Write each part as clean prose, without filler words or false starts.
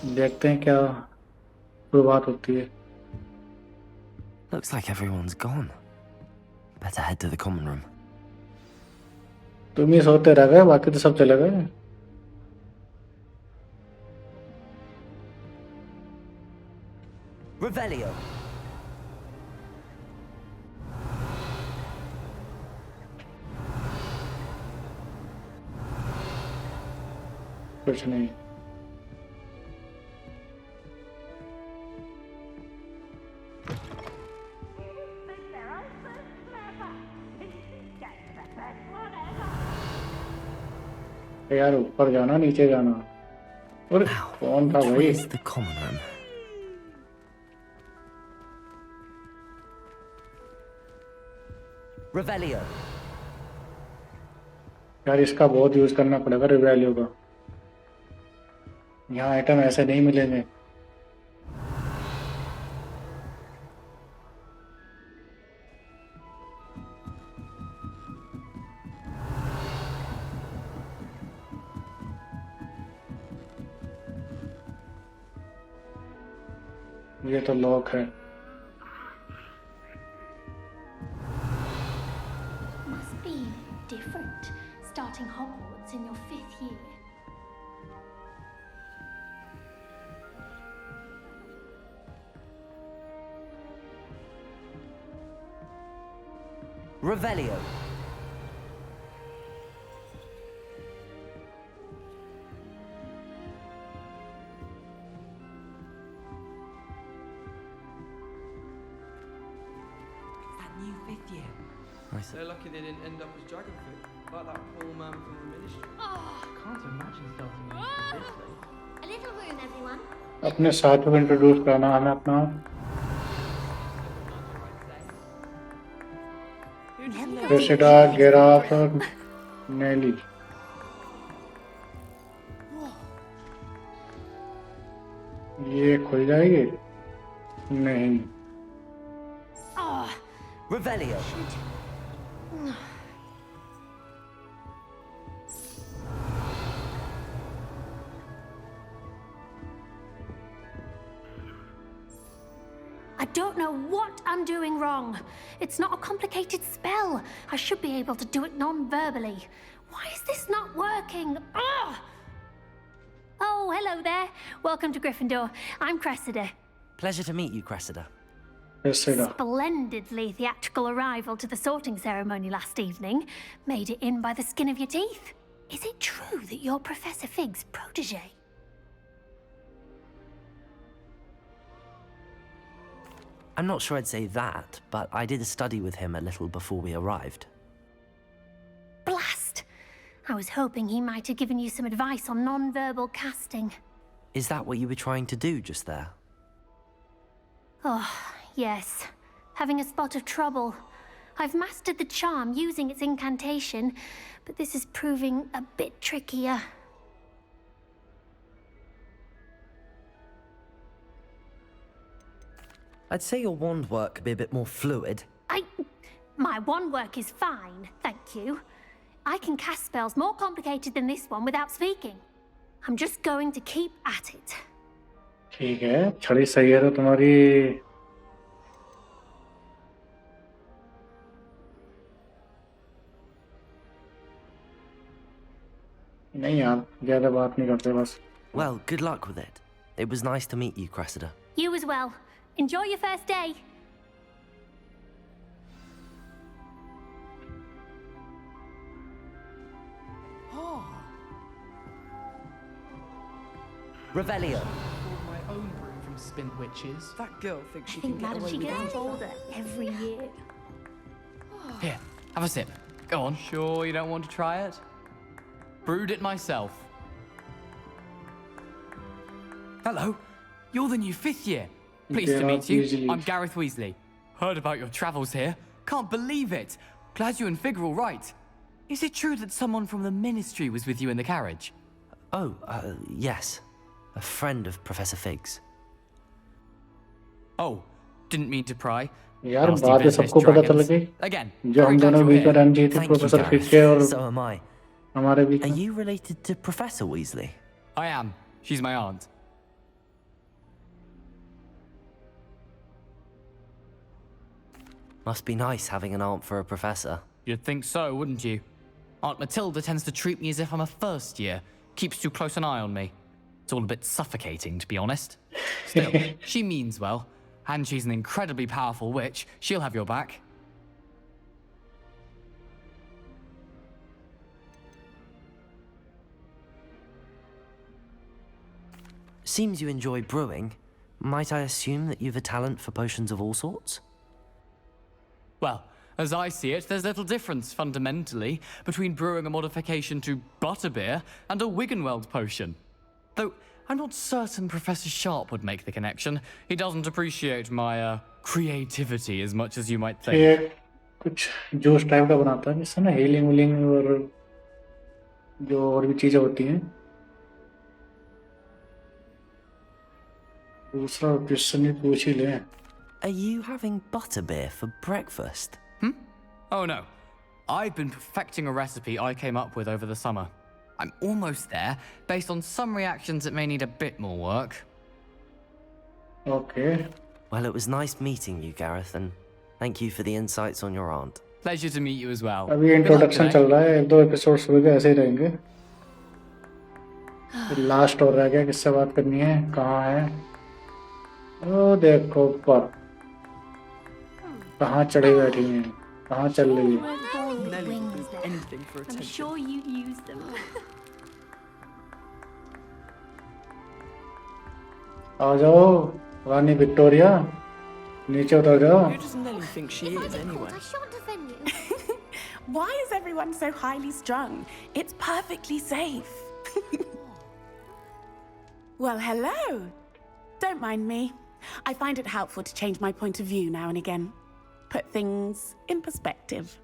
देखते हैं क्या शुरुआत होती है। Looks like everyone's gone. Better head to the common room. तुम ही सोते रह गए, बाकी तो सब चले गए। Revelio. कुछ नहीं। यार ऊपर जाना नीचे जाना। और कौन था भाई? Where's the common room? Revelio. यार इसका बहुत यूज करना पड़ेगा रिवैल्यू का। यहाँ आइटम ऐसे नहीं मिलेंगे। ये तो लॉक है। Must be different starting Hogwarts in your 5th year. Revelio. New 5th year. They're lucky they didn't end up as dragonfoot, like that poor man from the ministry. Can't imagine starting off this way. A little room, everyone. अपने साथ में introduce कराना हमें अपना। Cressida, गेराफ और नेली। ये खुल जाएगी? नहीं। Revelio. I don't know what I'm doing wrong. It's not a complicated spell. I should be able to do it non-verbally. Why is this not working? Ugh! Oh, hello there. Welcome to Gryffindor. I'm Cressida. Pleasure to meet you, Cressida. Cressida. Splendidly theatrical arrival to the sorting ceremony last evening. Made it in by the skin of your teeth. Is it true that you're Professor Fig's protege? I'm not sure I'd say that, but I did a study with him a little before we arrived. Blast! I was hoping he might have given you some advice on non-verbal casting. Is that what you were trying to do just there? Oh, yes. Having a spot of trouble. I've mastered the charm using its incantation, but this is proving a bit trickier. I'd say your wand work could be a bit more fluid. My wand work is fine, thank you. I can cast spells more complicated than this one without speaking. I'm just going to keep at it. ठीक है, छड़ी सही है तो तुम्हारी। नहीं यार, ज़्यादा बात नहीं करते बस। Well, good luck with it. It was nice to meet you, Cressida. You as well. Enjoy your first day. Revelio. My own brew from Spint Witches. That girl thinks she I can think get Madam away she with gets anything. older every year. Here, have a sip. Go on. Sure you don't want to try it? Brewed it myself. Hello, you're the new 5th year. Pleased to meet you. Weasley. I'm Gareth Weasley. Heard about your travels here. Can't believe it. Glad you and Fig are all right. Is it true that someone from the ministry was with you in the carriage? Oh, yes. A friend of Professor Fig's. Oh, didn't mean to pry. यार Nasty बातें business, सबको पता चल dragons. गई। Again, जो very हम glad दोनों you're बीच में here. रणजीत थे, Thank you, professor Gareth. Fig के और So am I. हमारे बीच Are में। you related to Professor Weasley? I am. She's my aunt. Must be nice having an aunt for a professor. You'd think so, wouldn't you? Aunt Matilda tends to treat me as if I'm a first year. Keeps too close an eye on me. It's all a bit suffocating, to be honest. Still, she means well. And she's an incredibly powerful witch. She'll have your back. Seems you enjoy brewing. Might I assume that you've a talent for potions of all sorts? Well, as I see it, there's little difference, fundamentally, between brewing a modification to butterbeer and a Wiggenweld potion. Though, I'm not certain Professor Sharp would make the connection. He doesn't appreciate my, creativity as much as you might think. ये कुछ juice type का बनाता है जिससे ना healing वीलिंग और जो और भी चीजें होती हैं। दूसरा क्वेश्चन ही पूछ ही ले। Are you having butterbeer for breakfast? Oh no. I've been perfecting a recipe I came up with over the summer. I'm almost there, based on some reactions that may need a bit more work. Okay. Well, it was nice meeting you, Gareth, and thank you for the insights on your aunt. Pleasure to meet you as well. अभी Good luck introduction today. चल रहा है, 1-2 episodes हो गए ऐसे ही रहेंगे। Last और रह गया, किससे बात करनी है, कहाँ है? ओ देखो ऊपर, कहाँ चढ़े बैठी हैं, कहाँ चल रही है? Nelly will do anything for I'm attention. sure you'd use them. आ जाओ रानी विक्टोरिया, नीचे उतर जाओ। Who does Nelly think she is anyway? I shan't defend you. Why is everyone so highly strung? It's perfectly safe. Well, hello. Don't mind me. I find it helpful to change my point of view now and again. Put things in perspective.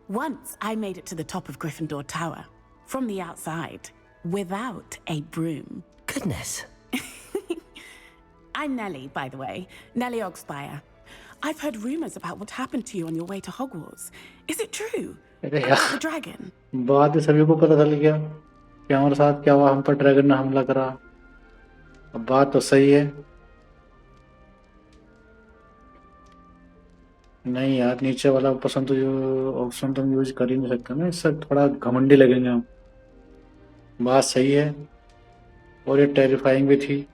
Once I made it to the top of Gryffindor Tower, from the outside, without a broom. Goodness. I'm Nellie, by the way. Nellie Ogspire. I've heard rumors about what happened to you on your way to Hogwarts. Is it true? अरे About यार, the dragon? बात सभी को पता चल गया कि हमारे साथ क्या हुआ, हम पर ड्रैगन ने हमला करा। अब बात तो सही है। नहीं यार, नीचे वाला पसंद तो जो ऑप्शन तुम यूज कर ही नहीं सकते ना, इससे थोड़ा घमंडी लगेंगे हम। बात सही है और ये टेरिफाइंग भी थी।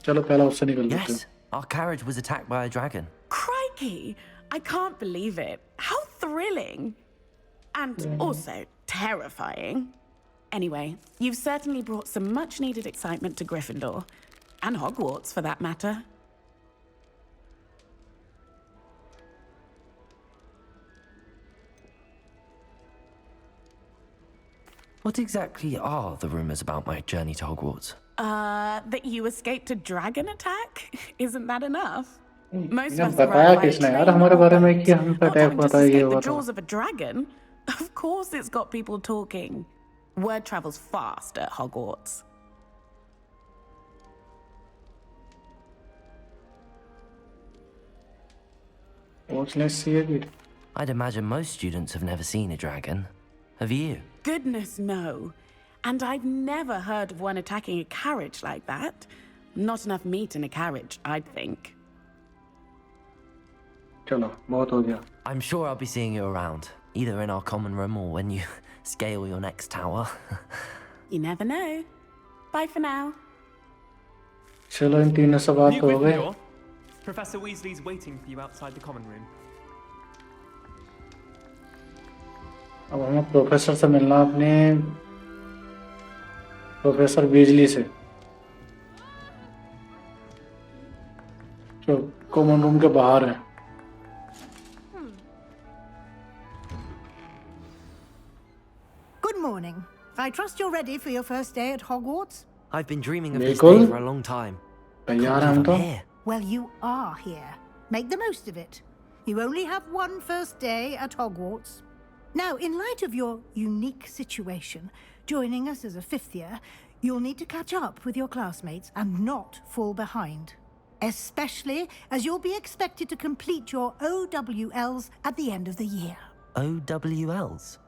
चलो पहला ऑप्शन ही कर लेते हैं। Yes, our carriage was attacked by a dragon. Crikey! I can't believe it. How thrilling! And also terrifying. Anyway, you've certainly brought some much needed excitement to Gryffindor. And Hogwarts, for that matter. What exactly are the rumors about my journey to Hogwarts? That you escaped a dragon attack? Isn't that enough? Most इन्हें of us बताया arrive by किसने यार train हमारे or बारे में boat. कि हम पे Not अटैक having हुआ to था, ये escape हुआ the था। jaws of a dragon. Of course it's got people talking. Word travels fast at Hogwarts. What's next here? I'd imagine most students have never seen a dragon. Have you? Goodness, no. And I've never heard of one attacking a carriage like that. Not enough meat in a carriage, I'd think. चलो बहुत हो गया। I'm sure I'll be seeing you around, either in our common room or when you scale your next tower. You never know. Bye for now. चलो इन तीनों से बात New तो हो गई। Gryffindor. Professor Weasley's waiting for you outside the common room. अब हमें professor से मिलना, अपने प्रोफेसर वीजली से, जो कॉमन रूम के बाहर है। Good morning. I trust you're ready for your first day at Hogwarts? I've been dreaming of this बिल्कुल day for a long time. तैयार Can't हैं हम believe तो। I'm here. Well, you are here. Make the most of it. You only have one first day at Hogwarts. Now, in light of your unique situation, joining us as a fifth year, you'll need to catch up with your classmates and not fall behind. Especially as you'll be expected to complete your OWLs at the end of the year. OWLs?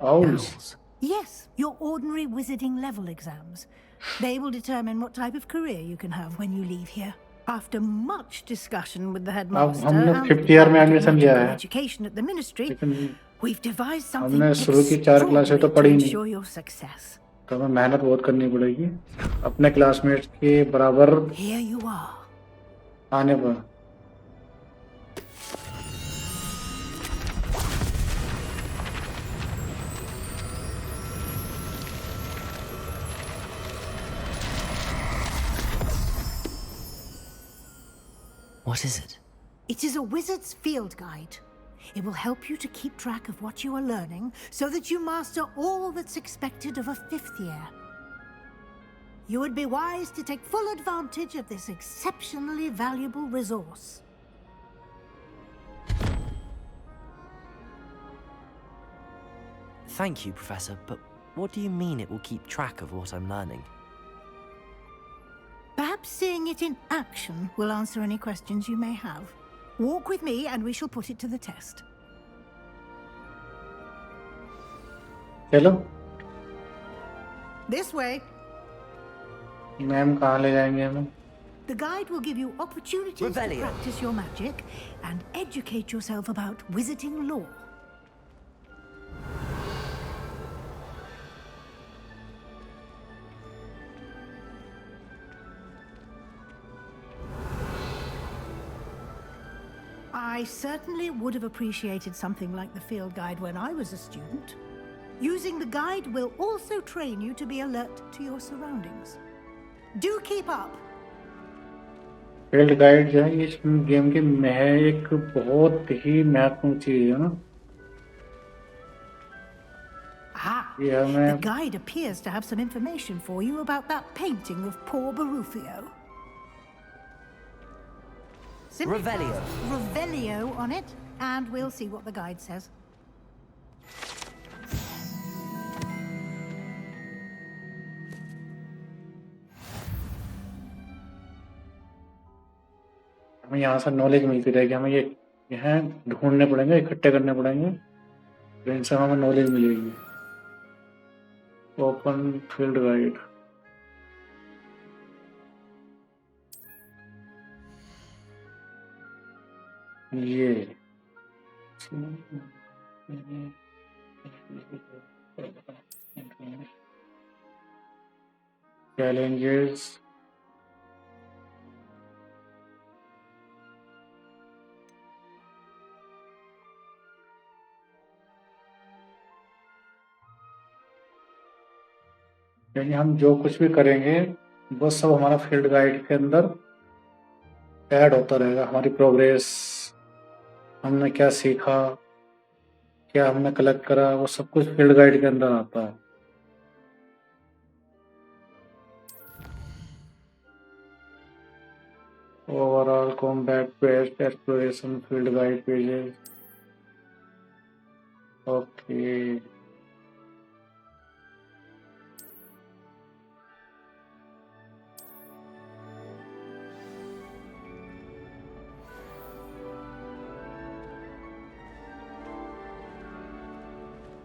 Owls. Yes, your ordinary wizarding level exams. They will determine what type of career you can have when you leave here. After much discussion with the अब headmaster हमने and the 5th year में Department of admission लिया Magical है, Education at the Ministry, लेकिन we've devised something हमने शुरू की 4 क्लासें तो extraordinary to पढ़ी नहीं, ensure your success. तो हमें मेहनत बहुत करनी पड़ेगी अपने क्लासमेट्स के बराबर Here you are. आने पर। What is it? It is a wizard's field guide. It will help you to keep track of what you are learning so that you master all that's expected of a 5th year. You would be wise to take full advantage of this exceptionally valuable resource. Thank you, Professor, but what do you mean it will keep track of what I'm learning? Perhaps seeing it in action will answer any questions you may have. Walk with me and we shall put it to the test. चलो This way. Ma'am कहाँ ले जाएंगे हमें? The guide will give you opportunities to Revelio. practice your magic and educate yourself about wizarding lore. I certainly would have appreciated something like the field guide when I was a student. Using the guide will also train you to be alert to your surroundings. Do keep up. Field guide जो है इस game की एक बहुत ही महत्वपूर्ण चीज है ना। Ah, ये the हमें guide appears to have some information for you about that painting of poor Barufio. Simply Revelio. press Revelio on it, and we'll see what the guide says. हमें यहाँ से नॉलेज मिलती रहेगी, हमें ये यहाँ ढूंढने पड़ेंगे, इकट्ठे करने पड़ेंगे, तो इनसे हमें नॉलेज मिलेगी। ओपन फील्ड गाइड, ये challenges, यानी हम जो कुछ भी करेंगे वो सब हमारा फील्ड गाइड के अंदर ऐड होता रहेगा। हमारी प्रोग्रेस, हमने क्या सीखा, क्या हमने कलेक्ट करा, वो सब कुछ फील्ड गाइड के अंदर आता है। Overall combat based exploration field guide pages, okay.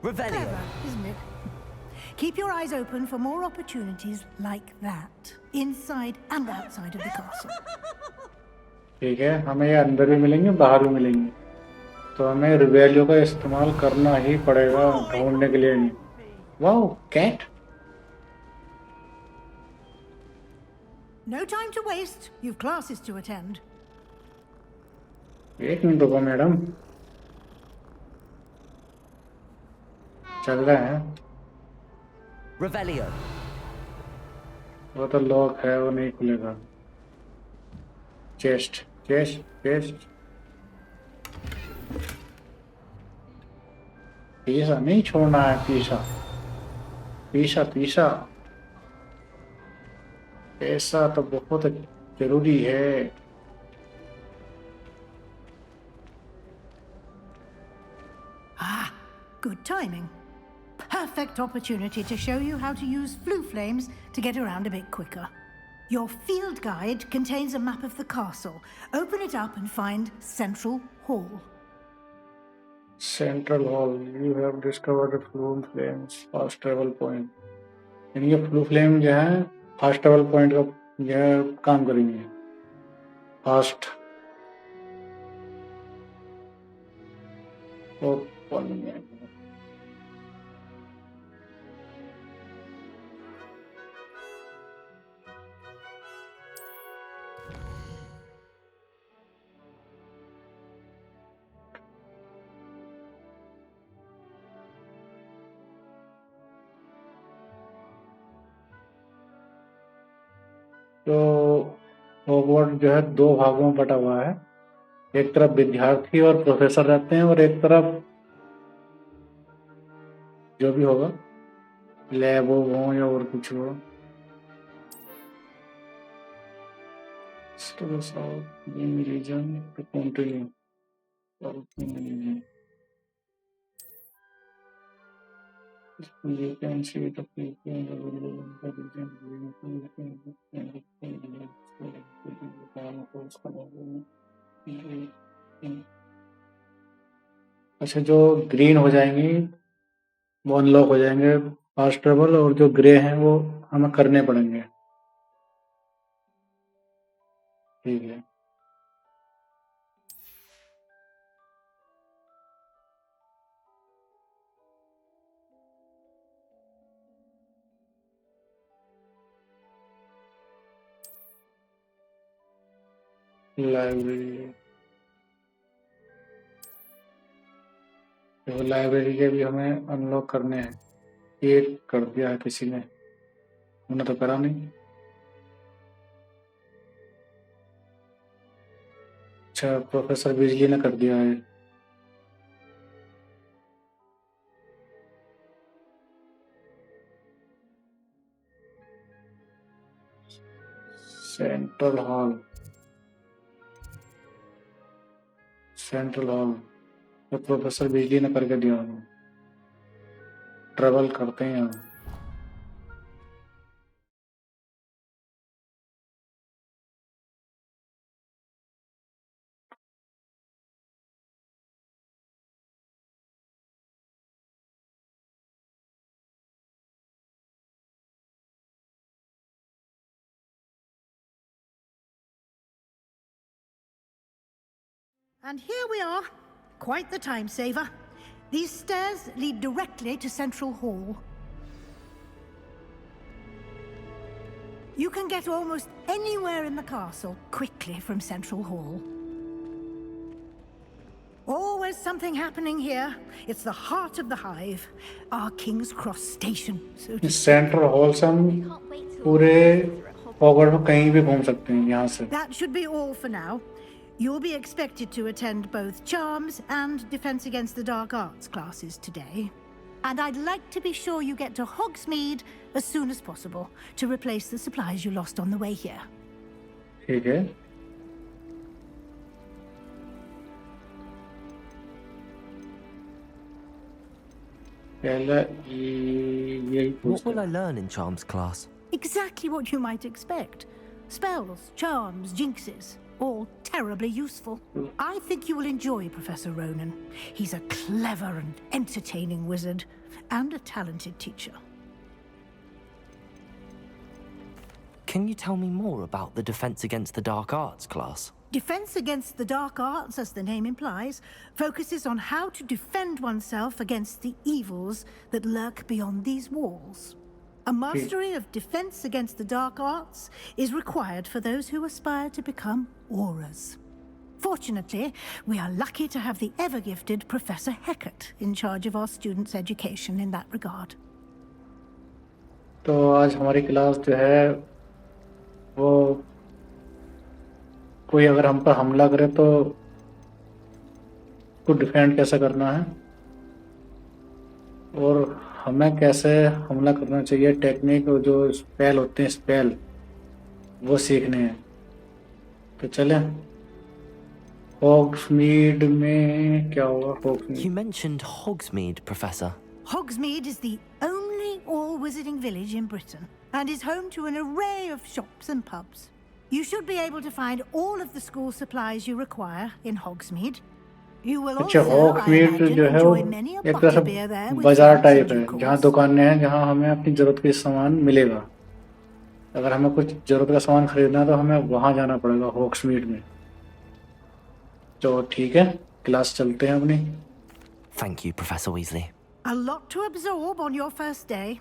Revelio. Clever, isn't it? Keep your eyes open for more opportunities like that, inside and outside of the castle. ठीक है, हमें ये अंदर भी मिलेंगे, बाहर भी मिलेंगे, तो हमें रिवेलियो का इस्तेमाल करना ही पड़ेगा ढूंढने के लिए। Wow, cat. No time to waste. You've classes to attend. एक मिनट रुको मैडम, चल रहे हैं। Revelio. वो तो लॉक है, वो नहीं खुलेगा। चेस्ट चेस्ट चेस्ट, पीछा नहीं छोड़ना है, पीछा पीछा पीछा, ऐसा तो बहुत जरूरी है। Ah, good timing. Perfect opportunity to show you how to use flue flames to get around a bit quicker. Your field guide contains a map of the castle. Open it up and find Central Hall. Central hall, you have discovered flu flames fast travel point. यानी ये flu flame जो है fast travel point का जो है काम करेंगे। Fast open. तो हॉगवर्ट्स जो है दो भागों में बटा हुआ है। एक तरफ विद्यार्थी और प्रोफेसर रहते हैं और एक तरफ जो भी होगा लैब हो या और कुछ हो। Reason to continue. You can see the people in the अच्छा, जो ग्रीन हो जाएंगी वो अनलॉक हो जाएंगे फास्ट ट्रेवल, और जो ग्रे हैं वो हमें करने पड़ेंगे। ठीक है। लाइब्रेरी, तो लाइब्रेरी के भी हमें अनलॉक करने हैं। एक कर दिया है किसी ने, उन्हें तो करा नहीं। अच्छा, प्रोफेसर बिजली ने कर दिया है। सेंट्रल हॉल, सेंट्रल हॉल तो प्रोफेसर बिजली ने करके दिया। ट्रेवल करते हैं। And here we are. Quite the time saver. These stairs lead directly to Central Hall. You can get almost anywhere in the castle quickly from Central Hall. Always something happening here. It's the heart of the hive, our King's Cross station, so to speak. Central hall से हम पूरे Hogwarts में कहीं भी घूम सकते हैं यहाँ से। That should be all for now. You'll be expected to attend both Charms and Defense Against the Dark Arts classes today. And I'd like to be sure you get to Hogsmeade as soon as possible to replace the supplies you lost on the way here. ठीक है। What will I learn in Charms class? Exactly what you might expect. Spells, charms, jinxes. All terribly useful. I think you will enjoy Professor Ronan. He's a clever and entertaining wizard, and a talented teacher. Can you tell me more about the Defense Against the Dark Arts class? Defense Against the Dark Arts, as the name implies, focuses on how to defend oneself against the evils that lurk beyond these walls. A mastery of Defense Against the Dark Arts is required for those who aspire to become auras. Fortunately, we are lucky to have the ever-gifted Professor Hecat in charge of our students' education in that regard. तो आज हमारी class जो है वो कोई अगर हम पर हमला करे तो उसको डिफेंड कैसे करना है और हमें कैसे हमला करना चाहिए, टेक्निक और जो स्पेल होते हैं स्पेल वो सीखने हैं। तो चलें। हॉग्समीड में क्या होगा? हॉग्समीड। You mentioned Hogsmeade, Professor. Hogsmeade is the only all-wizarding village in Britain and is home to an array of shops and pubs. You should be able to find all of the school supplies you require in Hogsmeade. You will अच्छा, also, I हॉग्समीड imagine, जो है वो enjoy many a एक तरह butterbeer there से with बाजार friends type in है due जहाँ course. दुकानें हैं जहाँ हमें अपनी जरूरत के सामान मिलेगा। अगर हमें कुछ जरूरत का सामान खरीदना है तो हमें वहां जाना पड़ेगा, हॉक्समीड में। तो ठीक है, क्लास चलते हैं अपनी। Thank you, Professor Weasley. A lot to absorb on your first day,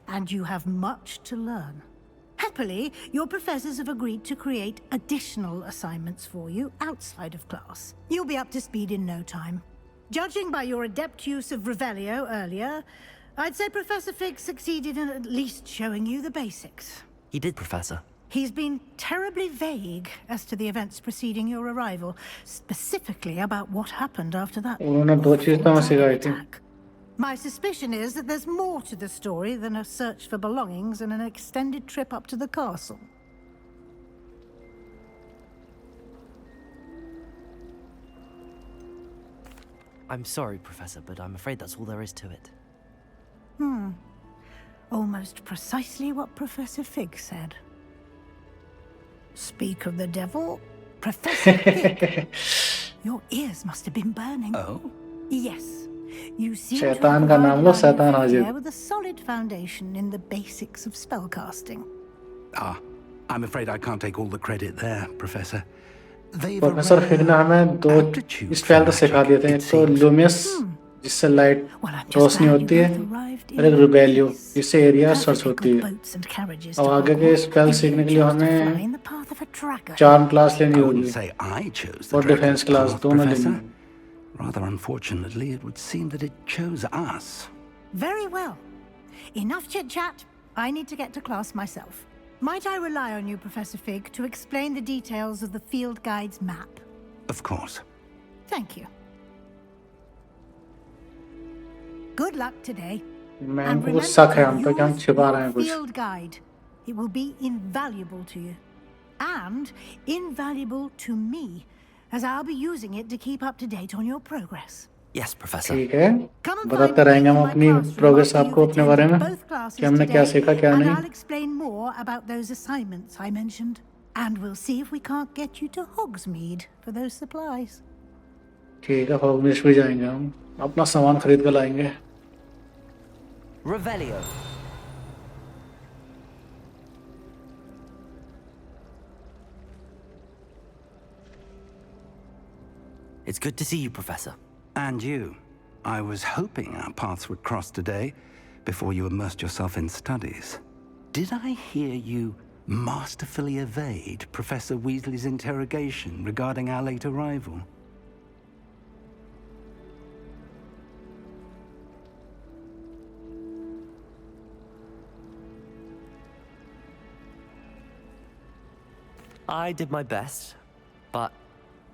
and you have much to learn. Happily, your professors have agreed to create additional assignments for you outside of class. You'll be up to speed in no time. Judging by your adept use of Revelio earlier, I'd say Professor Fig succeeded in at least showing you the basics. He did, Professor. He's been terribly vague as to the events preceding your arrival, specifically about what happened after that उन्होंने दो चीज तो हमें सिखाई थी। attack. My suspicion is that there's more to the story than a search for belongings and an extended trip up to the castle. I'm sorry, Professor, but I'm afraid that's all there is to it. Almost precisely what Professor Fig said. Speak of the devil, Professor Fig. Your ears must have been burning. Oh? Yes. You seem to शैतान have का नाम लो, arrived शैतान around हाजिर। here with a solid foundation in the basics of spellcasting. Ah, I'm afraid I can't take all the credit there, Professor. They've professor fig ने हमें दो aptitude spell for तो सिखा magic, दिए थे। it एक तो seems. लूमियस, जिससे light Well, I'm just Roshni glad you होती है, both arrived और एक in रिबेलियो, peace. जिससे एरिया सर्च Perfectly होती good है। boats and carriages अब to आगे के Hogwarts, स्पेल and सीखने you के लिए chose to fly हमें in the path of a dragon. Charm class लेनी I होगी wouldn't say I chose the और डिफेंस dragon's क्लास path, दोनों लेनी Professor. होगी। Rather unfortunately, it would seem that it chose us. Very well. Enough chit-chat. I need to get to class myself. Might I rely on you, Professor Fig, to explain the details of the field guide's map? Of course. Thank you. Good luck today. Ma'am And को कुछ remember शक है to हम पे कि हम use छिपा your रहे हैं कुछ। field guide. It will be invaluable to you. And invaluable to me, as I'll be using it to keep up to date on your progress. Yes, Professor. ठीक है, Come and बताते find me रहेंगे in हम my अपनी classroom progress after आपको you've अपने बारे में, attended both कि classes हमने क्या today, सीखा क्या and नहीं। I'll explain more about those assignments I mentioned. And we'll see if we can't get you to Hogsmeade for those supplies. ठीक है, हॉगवर्ट्स भी जाएंगे हम, अपना सामान खरीद कर लाएंगे। Revelio. It's good to see you, Professor. And you. I was hoping our paths would cross today before you immersed yourself in studies. Did I hear you masterfully evade Professor Weasley's interrogation regarding our late arrival? I did my best, but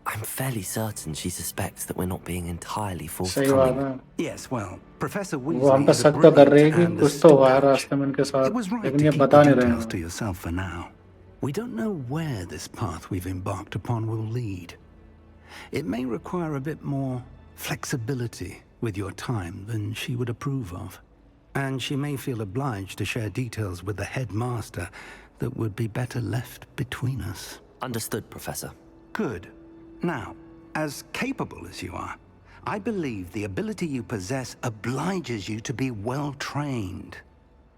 I'm fairly certain she suspects that we're not being entirely सही बात forthcoming. है, Yes, well, Professor वो हम Weasley पे is a शक तो कर रही है brilliant कि and कुछ तो astute हुआ है coach. रास्ते में इनके साथ, It was right लेकिन to ये keep बता the नहीं रहे details हैं। to yourself for now. We don't know where this path we've embarked upon will lead. It may require a bit more flexibility with your time than she would approve of. And she may feel obliged to share details with the headmaster that would be better left between us. Understood, Professor. Good. Now, as capable as you are, I believe the ability you possess obliges you to be well trained.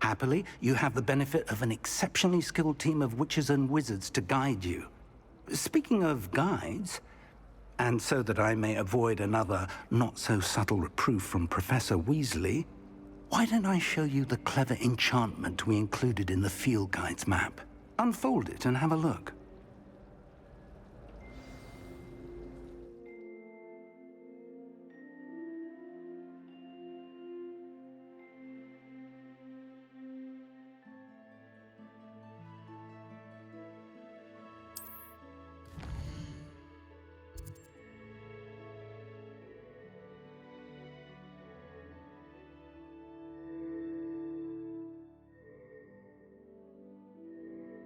Happily, you have the benefit of an exceptionally skilled team of witches and wizards to guide you. Speaking of guides, and so that I may avoid another not-so-subtle reproof from Professor Weasley, why don't I show you the clever enchantment we included in the field guide's map? Unfold it and have a look.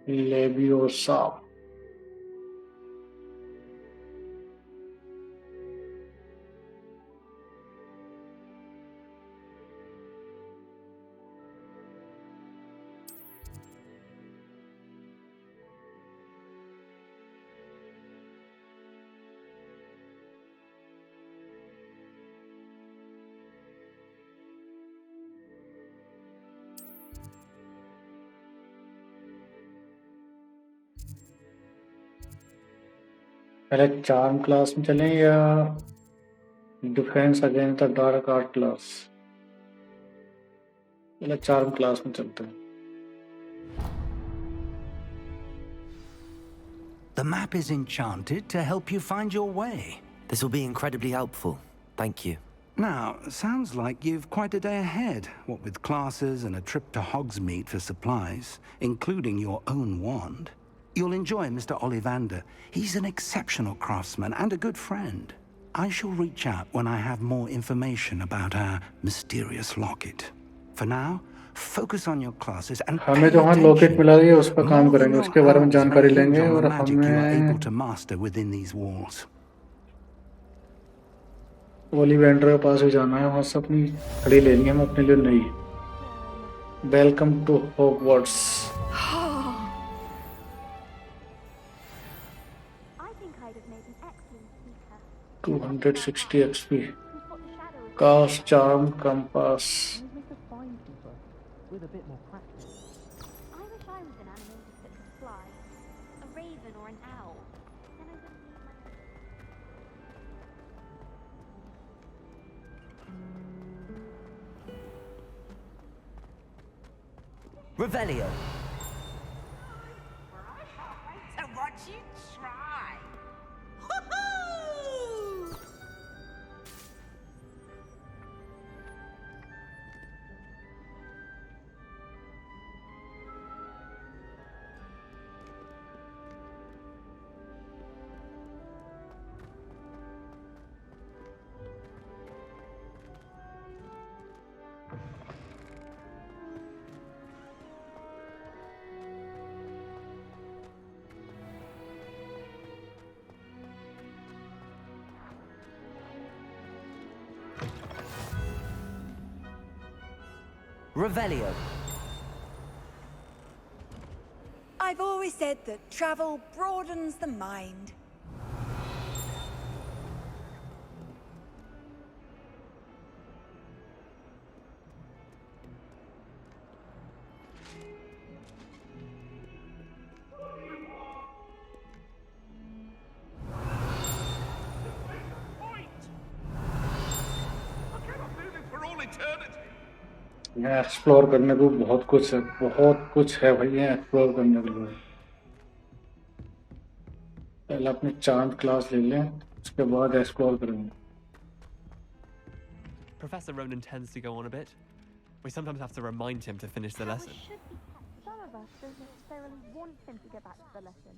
Leviosa. पहले charm class में चलें या defence against the dark art class? पहले charm class में चलते हैं। The map is enchanted to help you find your way. This will be incredibly helpful. Thank you. Now, sounds like you've quite a day ahead, what with classes and a trip to Hogsmeade for supplies, including your own wand. You'll enjoy Mr. Ollivander. He's an exceptional craftsman and a good friend. I shall reach out when I have more information about our mysterious locket. For now, focus on your classes and हमें जो वहाँ locket मिला है उस पर काम करेंगे, उसके बारे में जानकारी लेंगे और हमें able to master within these walls. ओलिवेंडर के पास भी जाना है, वहाँ से अपनी घड़ी लेनी है, मैं अपने लिए नहीं। Welcome to Hogwarts. 260 XP। Cast charm compass। With a bit more practice. I wish I was an animated that could fly. A raven or an owl. Then I wouldn't need my... Revelio. So what you try? Revelio. I've always said that travel broadens the mind. यहाँ explore करने को बहुत कुछ है भाई, यहाँ explore करने के लिए। पहले अपनी चांद क्लास ले लें, उसके बाद एक्सप्लोर करेंगे। Professor Ronan tends to go on a bit. We sometimes have to remind him to finish the lesson. Some of us don't necessarily want him to get back to the lesson.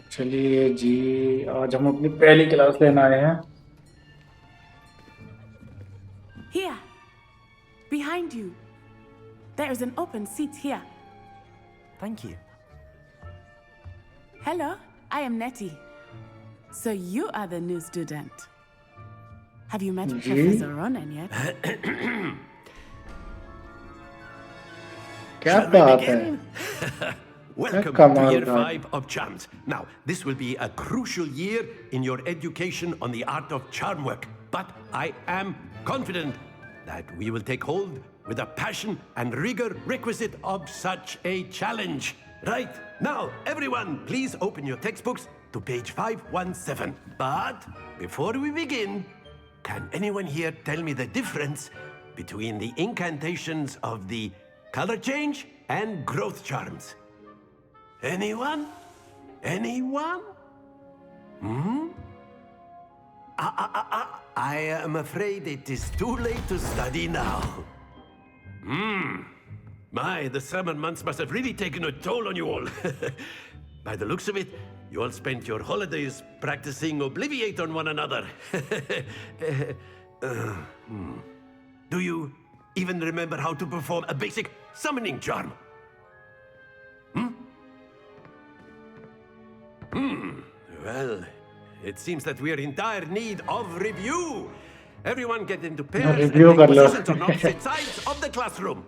चलिए जी, आज हम अपनी पहली class लेने आए हैं। Here, behind you. There is an open seat here. Thank you. Hello, I am Nettie. So you are the new student. Have you met Professor Ronan yet? क्या बात है? Welcome to Year 5 of Charms. Now, this will be a crucial year in your education on the art of charm work. But I am confident that we will take hold with the passion and rigor requisite of such a challenge. Right, now, everyone, please open your textbooks to page 517. But before we begin, can anyone here tell me the difference between the incantations of the color change and growth charms? Anyone? Anyone? I am afraid it is too late to study now. My, the summer months must have really taken a toll on you all. By the looks of it, you all spent your holidays practicing Obliviate on one another. Do you even remember how to perform a basic summoning charm? Well, it seems that we are in dire need of review. Everyone get into pairs and take positions on opposite sides of the classroom.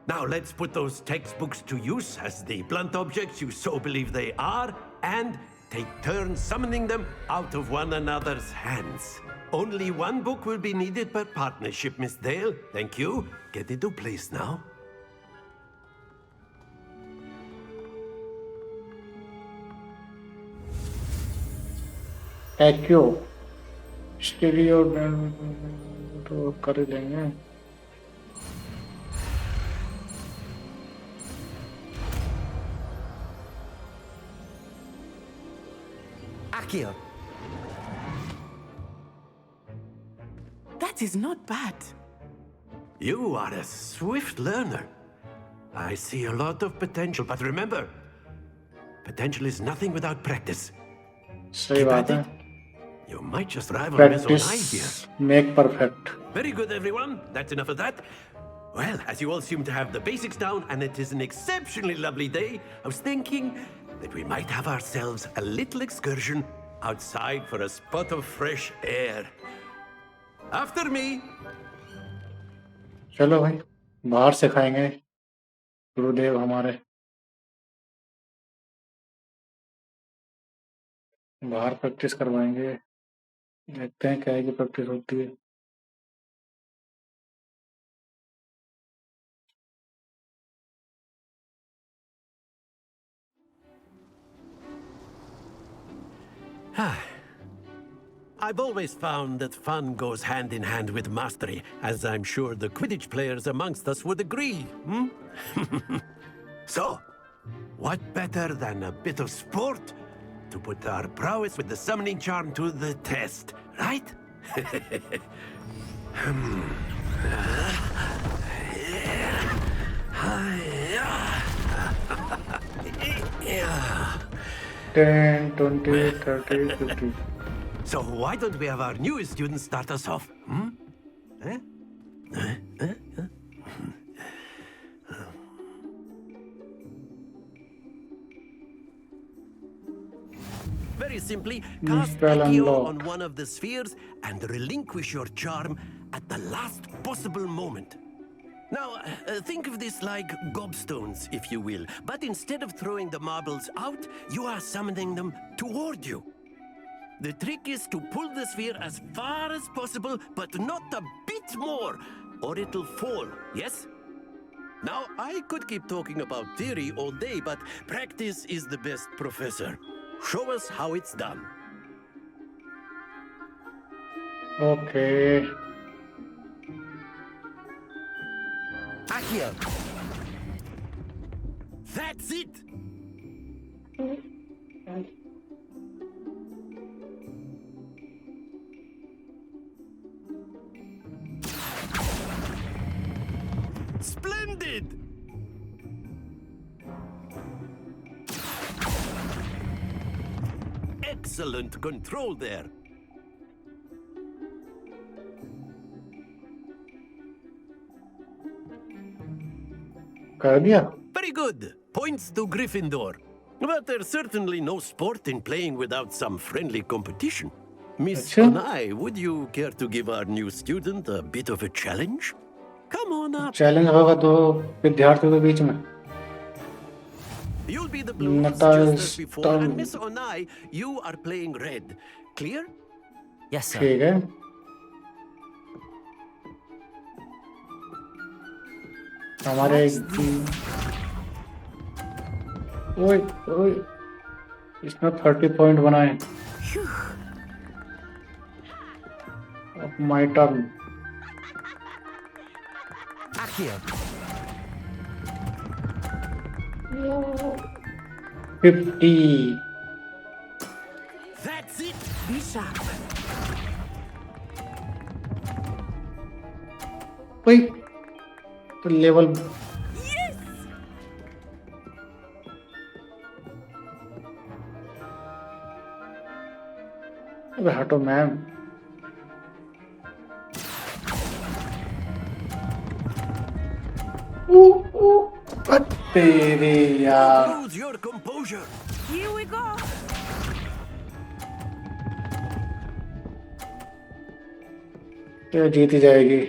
Now let's put those textbooks to use as the blunt objects you so believe they are, and take turns summoning them out of one another's hands. Only one book will be needed per partnership, Miss Dale. Thank you. Get into place now. एक्यो stereo तो कर ही लेंगे। Akio. That is not bad. You are a swift learner. I see a lot of potential, but remember, potential is nothing without practice. सही बात है। You might just rival Miss Practice Onai here. make perfect. Very good, everyone. That's enough of that. Well, as you all seem to have the basics down, and it is an exceptionally lovely day, I was thinking that we might have ourselves a little excursion outside for a spot of fresh air. After me. चलो भाई, बाहर से खाएंगे गुरुदेव हमारे। बाहर practice करवाएंगे, देखते हैं क्या की प्रैक्टिस होती है। I've always found that fun goes hand in hand with mastery, as I'm sure the Quidditch players amongst us would agree. So, what better than a bit of sport to put our prowess with the summoning charm to the test, right? Yeah. 10, 20, 30, 50. So why don't we have our newest student start us off? Very simply, cast Accio on one of the spheres and relinquish your charm at the last possible moment. Now, think of this like gobstones, if you will, but instead of throwing the marbles out, you are summoning them toward you. The trick is to pull the sphere as far as possible, but not a bit more, or it'll fall, yes? Now, I could keep talking about theory all day, but practice is the best professor. Show us how it's done. Okay. Accio. That's it! Splendid! Excellent control there. कर दिया? Very good. Points to Gryffindor. But there's certainly no sport in playing without some friendly competition. Miss Onai, would you care to give our new student a bit of a challenge? Come on up. Challenge होगा तो विद्यार्थियों के बीच में। You'll be the blue just as before, and Miss Onai, you are playing red. Clear? Yes, sir. ठीक है। हमारे ओए ओए इसने 30 पॉइंट बनाए। अब my turn. Accio. 50. That's it. Be sharp. वही तो लेवल अबे हटो मैम। तेरे यार। Lose your composure. Here we go. ये जीत ही जाएगी।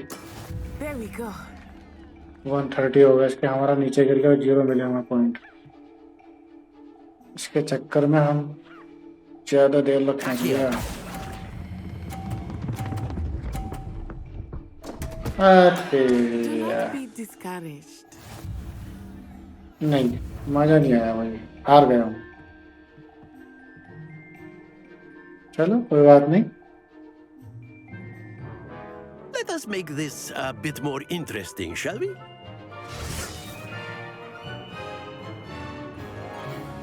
There we go. 130 हो गया इसके, हमारा नीचे गिर गया, 0 मिले हमें पॉइंट। इसके चक्कर में हम ज्यादा देर लग गया। अरे यार Be discouraged. नहीं, मजा नहीं आया भाई, हार गया हूँ। चलो कोई बात नहीं. Let us make this a bit more interesting, shall we?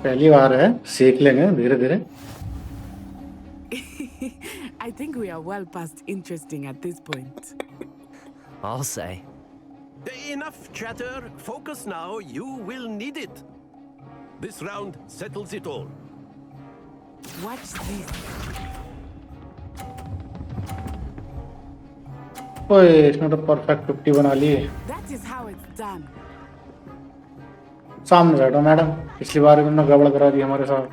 पहली बार है, सीख लेंगे धीरे धीरे. I think we are well past interesting at this point. I'll say. Enough chatter. Focus now. You will need it. This round settles it all. Watch this. ओए इसने तो perfect 50 बना ली. That is how it's done. सामने बैठो madam, पिछली बार भी उन्होंने गड़बड़ करा दी हमारे साथ.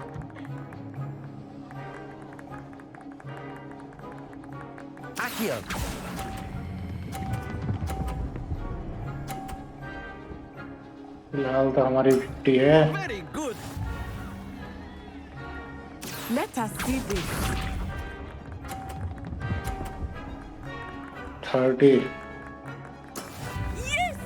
Accio. फिलहाल तो हमारी 50 है. Very good. Let us see this. 30. Yes!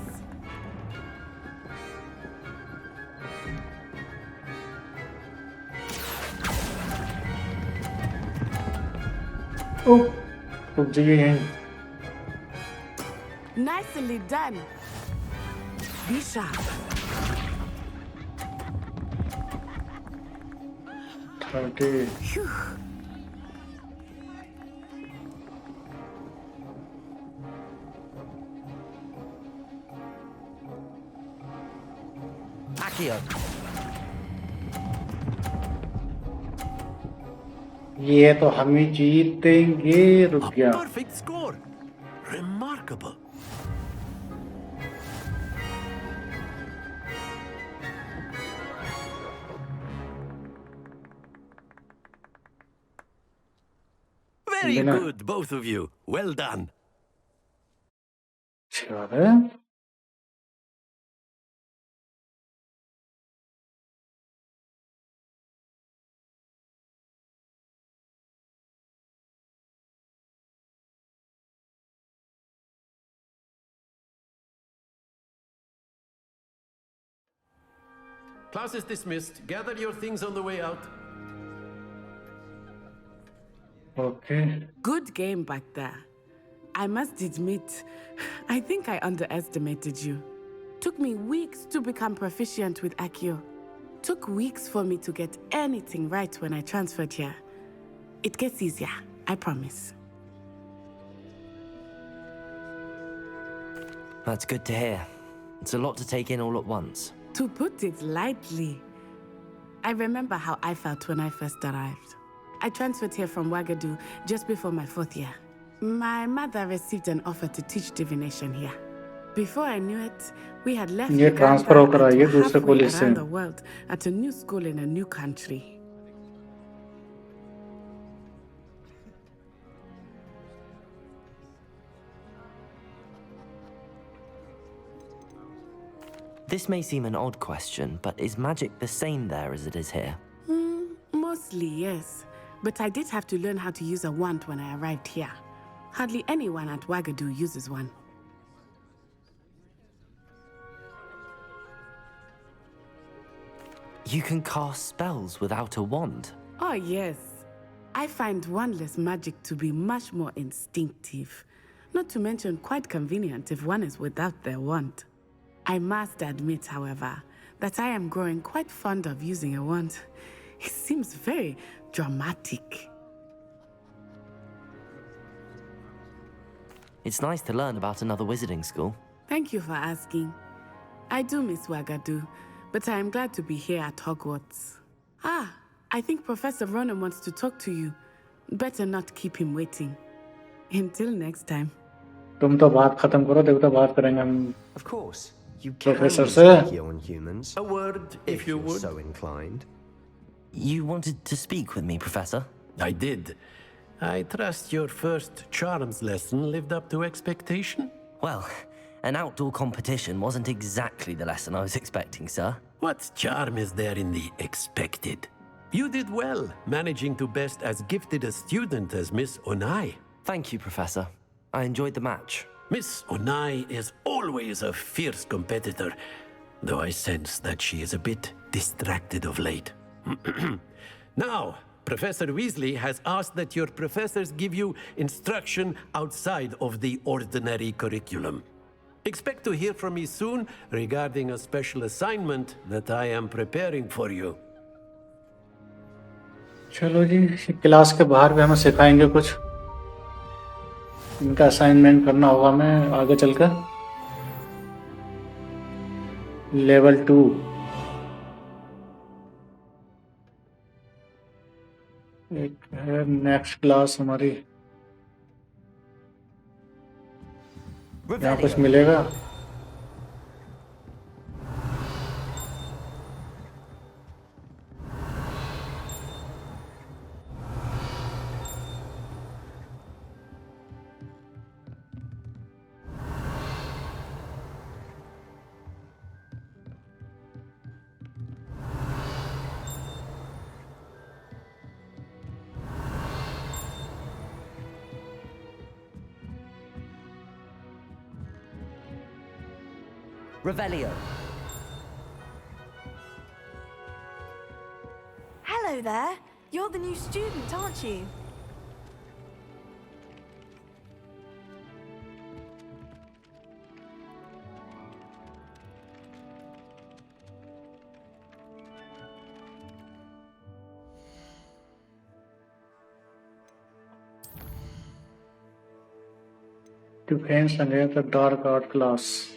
ओह, रुक जाइए यहीं. Nicely done. Be sharp. 30. Phew. Accio. ये तो हम ही जीतेंगे. रुक गया. Perfect score. Remarkable. Very good, both of you. Well done. अच्छी बात है. Class is dismissed. Gather your things on the way out. Okay. Good game back there. I must admit, I think I underestimated you. Took me weeks to become proficient with Accio. Took weeks for me to get anything right when I transferred here. It gets easier, I promise. That's good to hear. It's a lot to take in all at once. To put it lightly, I remember how I felt when I first arrived. I transferred here from Ouagadougou just before my 4th year. My mother received an offer to teach divination here. Before I knew it, we had left ये transfer होकर आई है दूसरे halfway college से. around the world at a new school in a new country. This may seem an odd question, but is magic the same there as it is here? Mostly, yes. But I did have to learn how to use a wand when I arrived here. Hardly anyone at Ouagadougou uses one. You can cast spells without a wand? Oh, yes. I find wandless magic to be much more instinctive. Not to mention quite convenient if one is without their wand. I must admit, however, that I am growing quite fond of using a wand. It seems very dramatic. It's nice to learn about another wizarding school. Thank you for asking. I do miss Ouagadougou, but I am glad to be here at Hogwarts. Ah, I think Professor Ronan wants to talk to you. Better not keep him waiting. Until next time. तुम तो बात खत्म करो, देखो तो बात करेंगे हम. Of course, you can Professor use sir. Accio on humans. A word, if you you're would. so inclined. You wanted to speak with me, Professor? I did. I trust your first charms lesson lived up to expectation? Well, an outdoor competition wasn't exactly the lesson I was expecting, sir. What charm is there in the expected? You did well, managing to best as gifted a student as Miss Onai. Thank you, Professor. I enjoyed the match. Miss Onai is always a fierce competitor, though I sense that she is a bit distracted of late. Now, Professor Weasley has asked that your professors give you instruction outside of the ordinary curriculum. Expect to hear from me soon regarding a special assignment that I am preparing for you. चलो जी, class के बाहर भी हमें सिखाएंगे कुछ। इनका assignment करना होगा हमें आगे चलकर। लेवल 2 एक है नेक्स्ट क्लास हमारी। यहाँ कुछ मिलेगा? Revelio. Hello there. You're the new student, aren't you? Defense against the dark art class.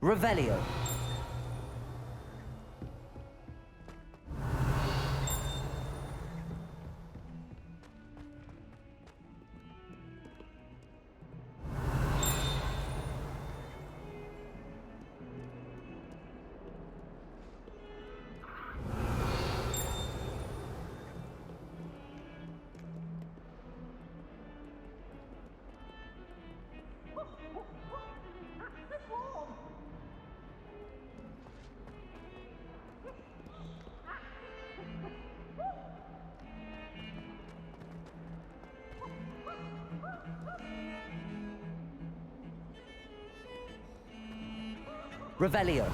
Revelio. Revelio.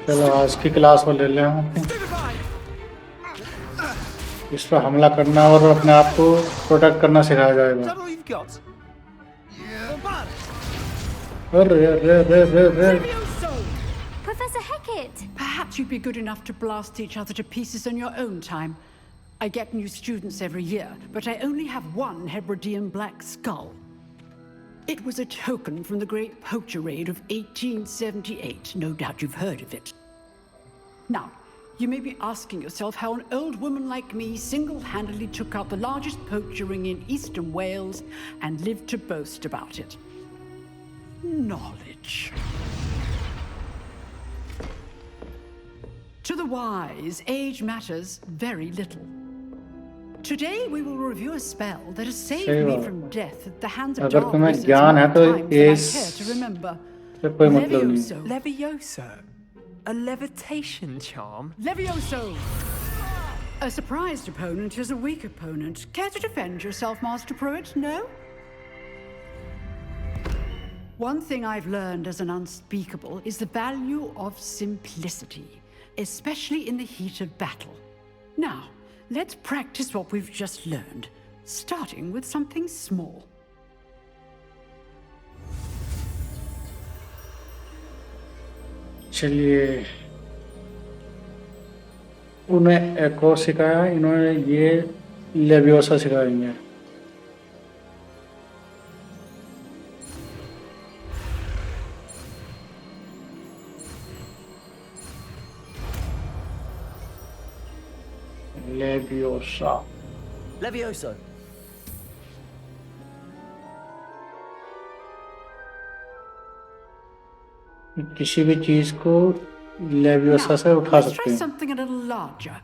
चलो आज की क्लास में ले लें हम। इस पर हमला करना और अपने आप को प्रोटेक्ट करना सिखाया जाएगा। अरे अरे अरे अरे Professor Hecat! Perhaps you'd be good enough to blast each other to pieces on your own time. I get new students every year, but I only have one Hebridean black skull. It was a token from the Great Poacher Raid of 1878. No doubt you've heard of it. Now, you may be asking yourself how an old woman like me single-handedly took out the largest poacher ring in eastern Wales and lived to boast about it. Knowledge. To the wise, age matters very little. Today we will review a spell that has saved me from death at the hands of अगर dark तुम्हें wizards ज्ञान है more तो times than I as care to remember. से कोई मतलब नहीं। Levioso. Levioso? A levitation charm? Levioso! A surprised opponent is a weak opponent. Care to defend yourself, Master Pruitt? No? One thing I've learned as an unspeakable is the value of simplicity, especially in the heat of battle. Now, let's practice what we've just learned, starting with something small. चलिए, उन्हें एक और सिखाया, इन्होंने ये leviosa सिखाएंगे। Levioso. किसी भी चीज को लेवियोसा से उठा Let's सकते try हैं। something a little larger.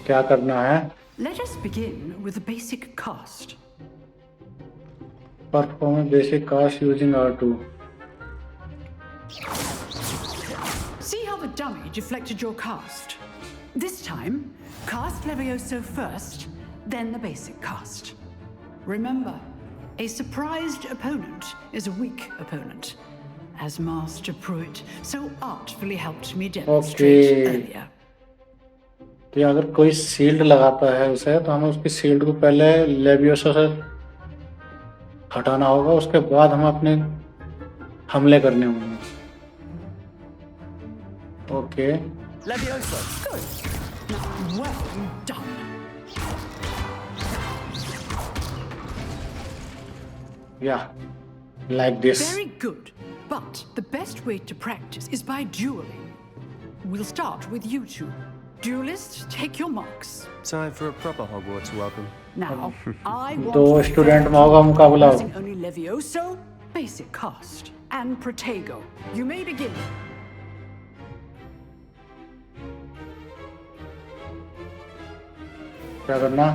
क्या करना है? Let us begin with the basic cast. Perform a basic cast using R2. See how the dummy deflected your cast? This time, cast Levioso first, then the basic cast. Remember, a surprised opponent is a weak opponent, as Master Pruitt so artfully helped me demonstrate earlier. तो अगर कोई shield लगाता है उसे तो हमें उसकी shield को पहले लेवियोसा से हटाना होगा, उसके बाद हम अपने हमले करने होंगे। Okay Levioso, good. Now, well done. Yeah, like this. Very good. But the best way to practice is by dueling. We'll start with you two. Duelists, take your marks. Time for a proper Hogwarts welcome. Now, I want दो student में होगा मुकाबला। using only Levioso, basic cast, and Protego. You may begin. क्या करना?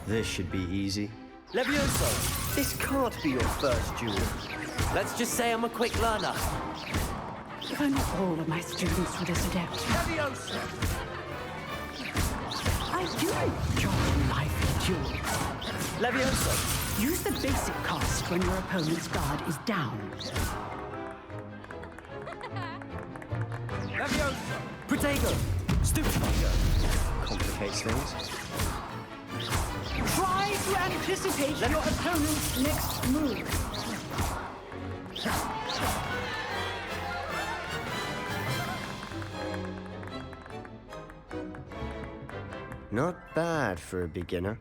This should be easy. Levioso, This can't be your first duel. let's just say I'm a quick learner. If only all of my students were this adept. Levioso! I do enjoy lively duels. Levioso! Use the basic cast when your opponent's guard is down. Levioso! Protego! Stupido! Complicates things. Try to anticipate your opponent's next move. Not bad for a beginner.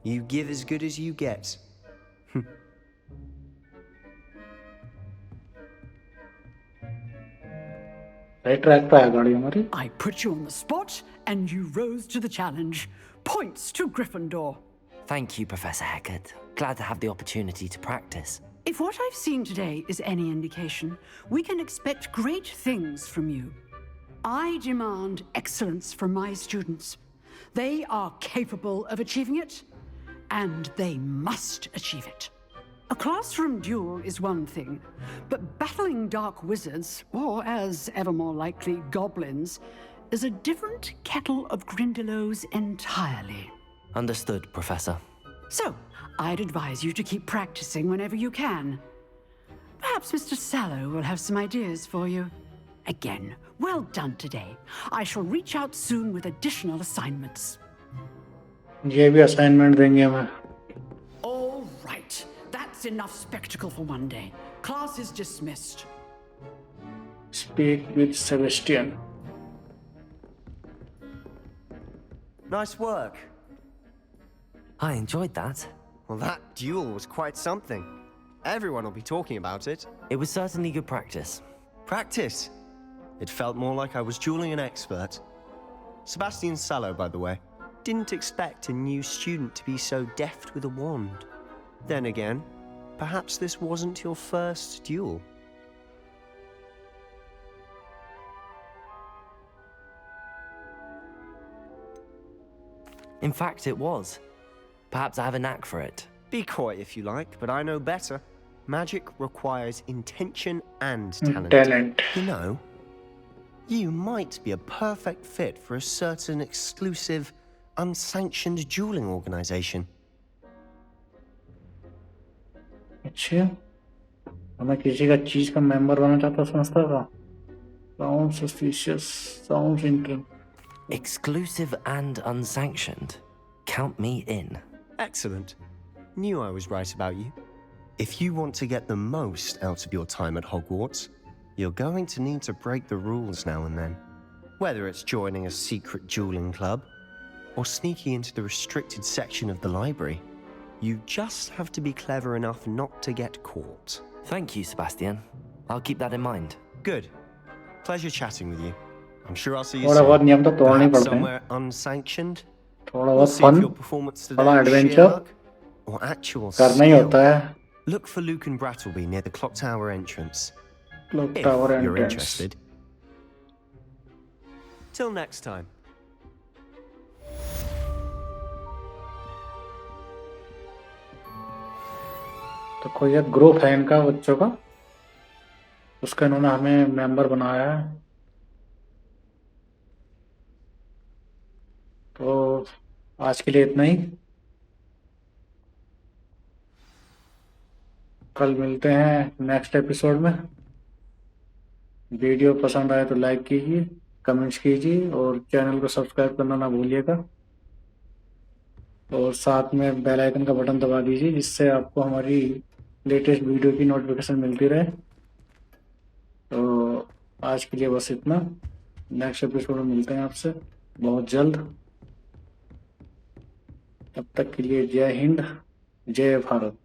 You give as good as you get. सही track पे है गाड़ी हमारी। I put you on the spot, and you rose to the challenge. Points to Gryffindor. Thank you, Professor Hecat. Glad to have the opportunity to practice. If what I've seen today is any indication, we can expect great things from you. I demand excellence from my students. They are capable of achieving it, and they must achieve it. A classroom duel is one thing, but battling dark wizards, or as ever more likely, goblins, is a different kettle of Grindylows entirely. Understood, Professor. So, I'd advise you to keep practicing whenever you can. Perhaps Mr. Sallow will have some ideas for you. Again, well done today. I shall reach out soon with additional assignments. ये भी assignment देंगे हमें। All right. That's enough spectacle for one day. Class is dismissed. Speak with Sebastian. Nice work. I enjoyed that. Well, that duel was quite something. Everyone will be talking about it. It was certainly good practice. Practice? It felt more like I was dueling an expert. Sebastian Sallow, by the way. Didn't expect a new student to be so deft with a wand. Then again, perhaps this wasn't your first duel. In fact, it was. Perhaps I have a knack for it. Be coy if you like, but I know better. Magic requires intention and talent. You know, you might be a perfect fit for a certain exclusive, unsanctioned dueling organization. अच्छा, मैं किसी का चीज का member बनना चाहता समझता था। Sounds suspicious. Sounds interesting. Exclusive and unsanctioned. Count me in. Excellent. Knew I was right about you. If you want to get the most out of your time at Hogwarts, you're going to need to break the rules now and then. Whether it's joining a secret dueling club or sneaking into the restricted section of the library, You just have to be clever enough not to get caught. Thank you, Sebastian. I'll keep that in mind. Good. Pleasure chatting with you. I'm sure I'll see you थोड़ा बहुत soon. नियम तो तोड़ने Perhaps पड़ते हैं. somewhere unsanctioned. थोड़ा We'll बहुत see if fun, your performance today थोड़ा was sheer adventure luck or actual करना ही skill. होता है. Look for Luke and Brattleby near the clock tower entrance. Clock If tower you're entrance. interested. Till next time. तो कोई एक group है इनका बच्चों का, उसका इन्होंने हमें मेंबर बनाया है. तो आज के लिए इतना ही. कल मिलते हैं नेक्स्ट एपिसोड में. वीडियो पसंद आए तो लाइक कीजिए, कमेंट्स कीजिए और चैनल को सब्सक्राइब करना ना भूलिएगा. और साथ में बेल आइकन का बटन दबा दीजिए जिससे आपको हमारी लेटेस्ट वीडियो की नोटिफिकेशन मिलती रहे. तो आज के लिए बस इतना. नेक्स्ट एपिसोड में मिलते हैं आपसे बहुत जल्द. तब तक के लिए जय हिंद, जय भारत.